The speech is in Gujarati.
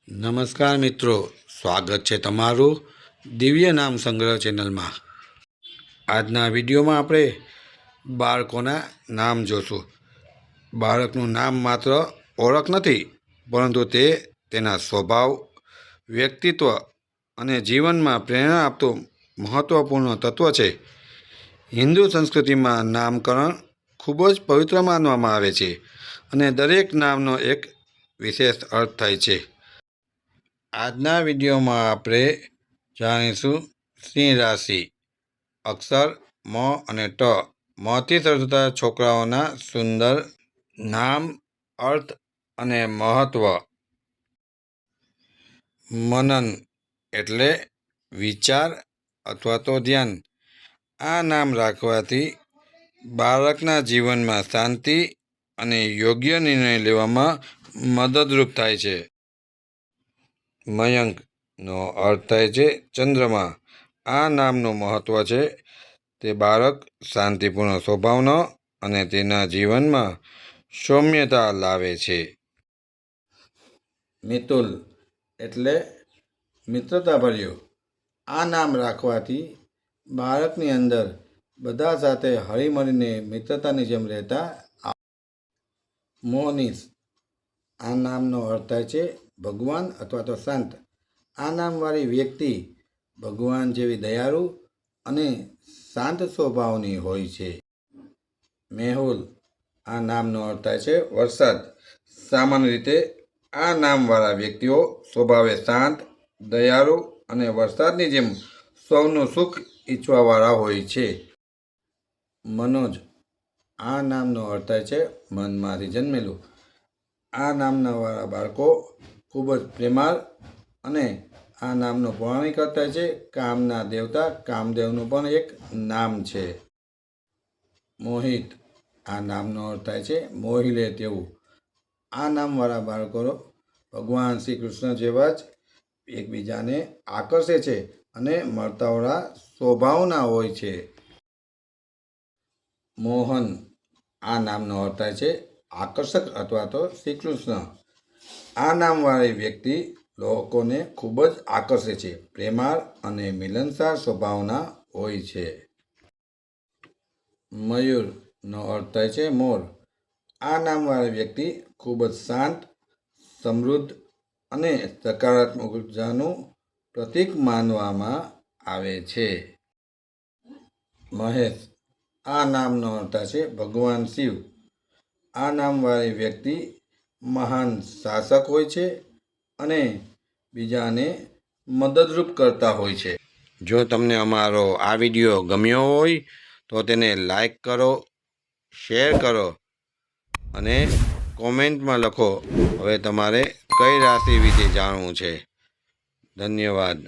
નમસ્કાર મિત્રો, સ્વાગત છે તમારું દિવ્ય નામ સંગ્રહ ચેનલમાં। આજના વિડીયોમાં આપણે બાળકોના નામ જોશું। બાળકનું નામ માત્ર ઓળખ નથી, પરંતુ તે તેના સ્વભાવ, વ્યક્તિત્વ અને જીવનમાં પ્રેરણા આપતું મહત્ત્વપૂર્ણ તત્વ છે। હિન્દુ સંસ્કૃતિમાં નામકરણ ખૂબ જ પવિત્ર માનવામાં આવે છે અને દરેક નામનો એક વિશેષ અર્થ થાય છે। આજના વિડીયોમાં આપણે જાણીશું સિંહ રાશિ, અક્ષર મ અને ટ, મથી શરૂ થતા છોકરાઓના સુંદર નામ, અર્થ અને મહત્વ। મનન એટલે વિચાર અથવા તો ધ્યાન। આ નામ રાખવાથી બાળકના જીવનમાં શાંતિ અને યોગ્ય નિર્ણય લેવામાં મદદરૂપ થાય છે। મયંકનો અર્થ થાય છે ચંદ્રમા। આ નામનું મહત્વ છે તે બાળક શાંતિપૂર્ણ સ્વભાવનો અને તેના જીવનમાં સૌમ્યતા લાવે છે। મિતુલ એટલે મિત્રતાભર્યું। આ નામ રાખવાથી બાળકની અંદર બધા સાથે હળીમળીને મિત્રતાની જેમ રહેતા। મોહનીશ, આ નામનો અર્થ થાય છે ભગવાન અથવા તો શાંત। આ નામવાળી વ્યક્તિ ભગવાન જેવી દયાળુ અને શાંત સ્વભાવની હોય છે। મેહુલ, આ નામનો અર્થ થાય છે વરસાદ। સામાન્ય રીતે આ નામવાળા વ્યક્તિઓ સ્વભાવે શાંત, દયાળુ અને વરસાદની જેમ સૌનું સુખ ઈચ્છવાવાળા હોય છે। મનોજ, આ નામનો અર્થ થાય છે મનમાંથી જન્મેલું। આ નામનાવાળા બાળકો ખૂબ જ પ્રેમાળ અને આ નામનો પૌરાણિક અર્થ થાય છે કામના દેવતા કામદેવનું પણ એક નામ છે। મોહિત, આ નામનો અર્થ થાય છે મોહી લે તેવું। આ નામવાળા બાળકો ભગવાન શ્રી કૃષ્ણ જેવા જ એકબીજાને આકર્ષે છે અને મળતાવળા સ્વભાવના હોય છે। મોહન, આ નામનો અર્થ થાય છે આકર્ષક અથવા તો શ્રી કૃષ્ણ। આ નામવાળી વ્યક્તિ લોકોને ખૂબ જ આકર્ષે છે, પ્રેમાળ અને મિલનસાર સ્વભાવના હોય છે। મયુરનો અર્થ થાય છે મોર। આ નામવાળી વ્યક્તિ ખૂબ જ શાંત, સમૃદ્ધ અને સકારાત્મક ઉર્જાનું પ્રતીક માનવામાં આવે છે। મહેશ, આ નામનો અર્થ થાય છે ભગવાન શિવ। આ નામવાળી વ્યક્તિ મહાન શાસક હોય છે અને બીજાને મદદરૂપ કરતા હોય છે। જો તમને અમારો આ વિડીયો ગમ્યો હોય તો તેને લાઈક કરો, શેર કરો અને કોમેન્ટમાં લખો હવે તમારે કઈ રાશિ વિશે જાણવું છે। ધન્યવાદ।